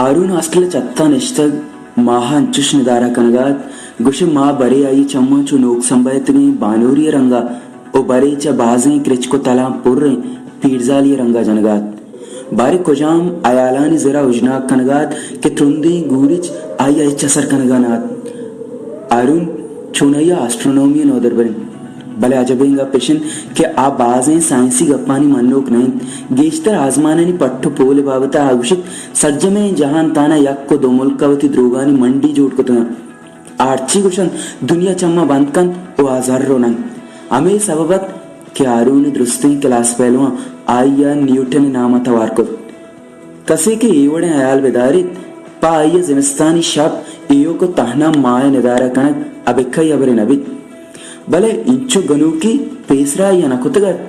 आरून hostel चत्ता निश्तग माहा अंचुश निदारा कनगात गुश मा बरे आई चम्मा चु नोक संबयतगे बानूरी रंगा ओ बरे च बाजें क्रिच को तला पुर्रे पीरजाली रंगा जनगात बारे कोजाम आयालानी जरा उजना कनगात के त्रुंदी गुरिच आई आई चसर कनगानात आरून चुनैया एस्ट्रोनॉमी नोदर बन भले अजबेंगा पेशन के आ बाजें साइंसी गप्पानी मनोक नहीं गेस्तर आजमाननी पट्टो पोले बाबता आगुशित सज्जमे जहान ताना यक को दो मुल्कवती द्रोगानी मंडी जोड़ को तना आर्ची गुशन दुनिया चम्मा बंदकन ओ आजार रोनंग अमे सबबत के आरून दृष्टि क्लास पहलुआ आया न्यूटन नाम तवार को कसे के एवड़े आयाल बेदारित पा आया जिमिस्तानी शब एयो को तहना माय निदारा कनक अबिखई अबरे नबित भले इंचो गनु की पेसरा या नकुतगर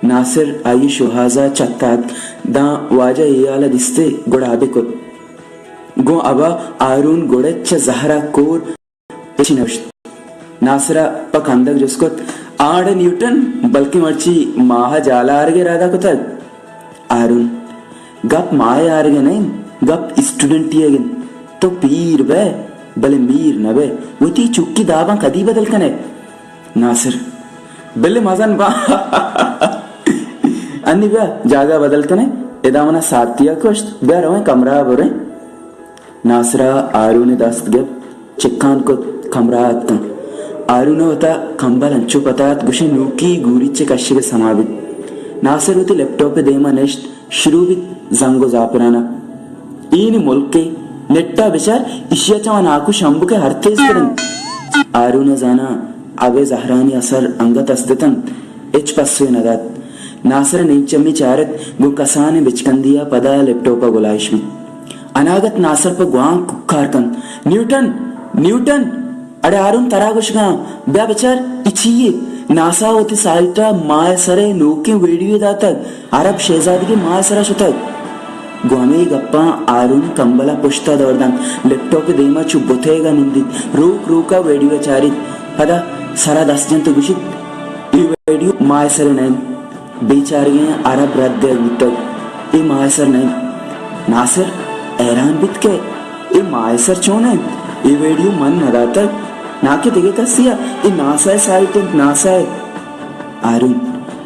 नासिर आई शुहाजा चत्तात दा वाजा एयाला दिस्ते गोड़ा आबिको गो अबा आरून गोड़च्च जहरा कोर पेचिनवश्त नासिरा पक अंदक जिसको आड़ न्यूटन बल्कि मर्ची माहा जाला आरगे राधा को तक आरून गप माय आरगे नहीं गप स्टूडेंट ही तो पीर बे भले मीर न बे उती चुक्की दाबा कदी बदल कने नासिर बिल्ले मजन बा अन्नी बे जागा बदल कने इदामना सातिया कोश्त बे रवे कमरा बरे नासिरा आरून दस्त गप चिक्कान को कमरा अत्तन आरून होता कंबल अंचु पतात गुशे नूकी गुरीचे कश्यगे समावित नासिर होती लैपटॉप पे देमा नेश्त शुरू भी जंगो जापराना ईनी मुल्क के नेट्टा बिचार इशिया चवान आकु शंभु के हरतेज करन आरून जाना अबे जहरानी असर अंगत अस्तितन एच पस्वे नदात नासिर नीचमी चारत गु कसाने बिचकंदिया पदा लैपटॉपा गुलाइशमी अनागत नासिर पर गुआंग कुक्कारकन न्यूटन न्यूटन अरे आरून तरागुशगा ब्या बिचार इचिये नासा होती साइटा माय सरे नोके वीडियो दातक अरब शहजादगी माय सरा शुतक गोमे गप्पा आरून कंबला पुश्ता दौड़दान लैपटॉप देमा चुब्बोथेगा निंदी रोक रोका वीडियो चारित पदा सारा 10 जन तो गुशित ये वीडियो माय सरे नहीं बेचारियां अरब रद्दे गुतक ये माय सर नहीं नासिर ऐरान बित के ये माय सर चों नहीं ये वीडियो मन नदातक नाके दिगे कसिया ये नासा है साइट नासा है आरून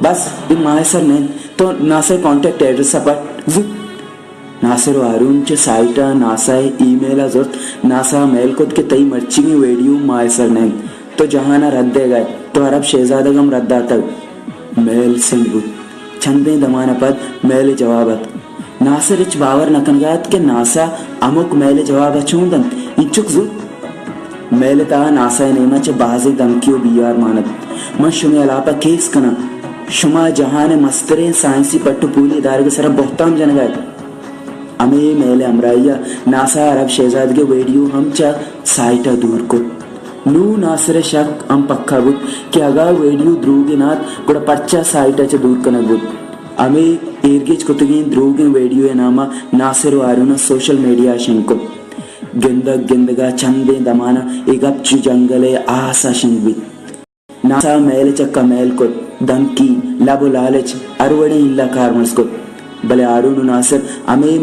बस ये माय सर नहीं तो नासा कांटेक्ट एड्रेस अपट जिप नासिर आरून चे साइटा नासा ईमेल अजोत नासा मेल कोद के तई मर्चिंग वीडियो माय सर नहीं तो जहाना रद्दे गए तो अरब शहजादगम रद्दा तक मेल सिंगु चंदे दमाना पद मेल जवाबत नासिर इच बावर नकनगात के नासा अमुक मेल जवाब चूंदन इचुक जु मेल ता नासा नेमा चे बाजी दमकियो बियार मानत मन शुमे अलापा केस कना शुमा जहाने मस्तरे साइंसी पट्टू पूली दारगे सरा बहुताम जनगाय अमे मेले अमराइया नासा अरब शहजादगे वीडियो हम चा साइटा दूर को नू नासिर शक हम पक्का बुत कि अगा वीडियो द्रूगे नाथ गुड़ा पच्चा साइटा चा दूर कनक बुत अमे एरगेज कुतगे द्रूगे वीडियो नामा नासिर आरून सोशल मीडिया शंको गिंदग गिंदगा चंदे दमाना एगपचु जंगले आसा शंगबित नासा मेले चक्का मेल को दमकी लाबो लालच अरवड़े इल्ला कारमस को भले आरून नासिर अमे